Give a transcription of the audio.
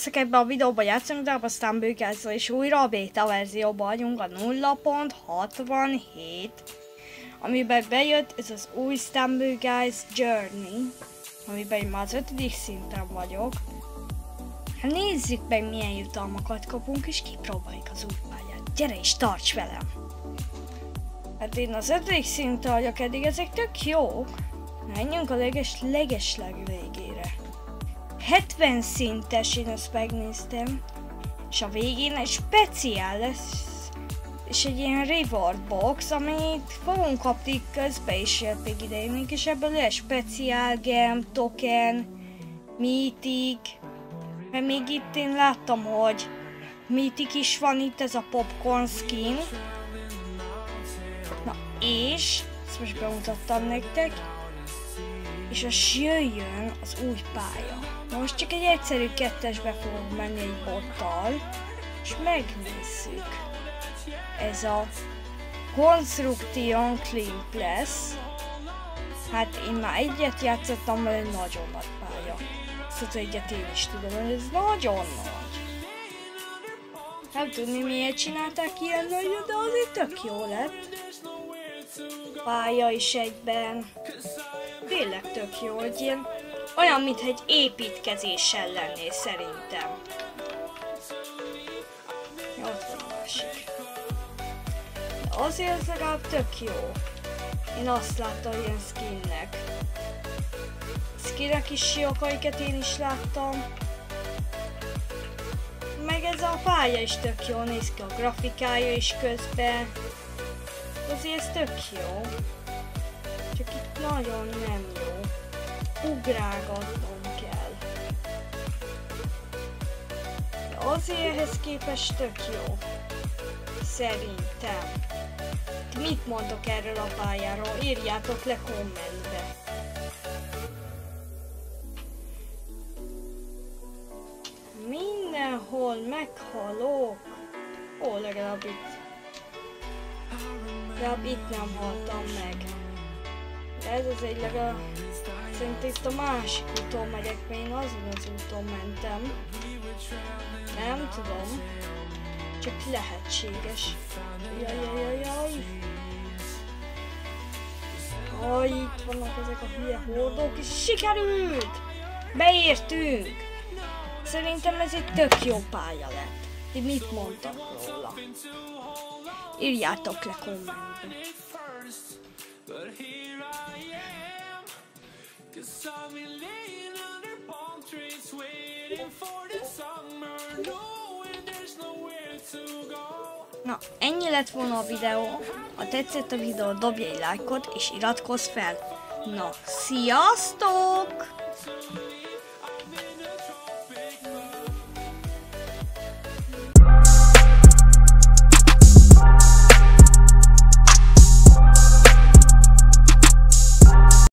Sziasztok, ebben a videóban játszunk Double Stumbleguys-zal, és újra a beta verzióban vagyunk, a 0.67, amiben bejött ez az új Stumbleguys Journey, amiben én már az 5. szinten vagyok. Hát nézzük meg, milyen jutalmakat kapunk, és kipróbáljuk az új pályát. Gyere és tarts velem! Hát én az 5. szinten vagyok eddig, ezek tök jók. Menjünk a legesleg végére. 70 szintes, én ezt megnéztem, és a végén egy speciál lesz, és egy ilyen reward box, amit fogunk kapni közbe is játék idejének, és ebből lesz speciál, gem, token, mythic, mert még itt én láttam, hogy mythic is van itt, ez a popcorn skin. Na és, ezt most bemutattam nektek, és most jöjjön az új pálya. Most csak egy egyszerű kettesbe fogok menni egy bottal, és megnézzük. Ez a Construction Clean lesz. Hát én már egyet játszottam, mert egy nagyon nagy pálya. Szóval egyet én is tudom, hogy ez nagyon nagy. Nem tudni, miért csinálták ilyen nagyot, de azért tök jó lett. Pálya is egyben. Tényleg tök jó, hogy ilyen olyan, mintha egy építkezéssel lennél szerintem. Ja, ott van a másik. De azért legalább tök jó. Én azt láttam ilyen skinnek. Skinek is jók, amiket én is láttam. Meg ez a pálya is tök jó, néz ki a grafikája is közben. Azért ez tök jó. Csak itt nagyon nem jó. Ugrálgatnom kell. De azért ehhez képest tök jó. Szerintem. Mit mondok erről a pályáról? Írjátok le kommentbe. Mindenhol meghalok. Ó, legalább itt. Legalább itt nem haltam meg. De ez az egy legalább... Szerintem itt a másik úton megyek, mert én azon az úton mentem. Nem tudom. Csak lehetséges. Jajjajjajjaj. Aj, itt vannak ezek a hülye hordók, és sikerült! Beértünk! Szerintem ez egy tök jó pálya lett. Ti mit mondtak róla? Írjátok le kommentbe. Na, ennyi lett volna a videó. Ha tetszett a videó, dobj egy lájkot és iratkozz fel. Na, sziasztok!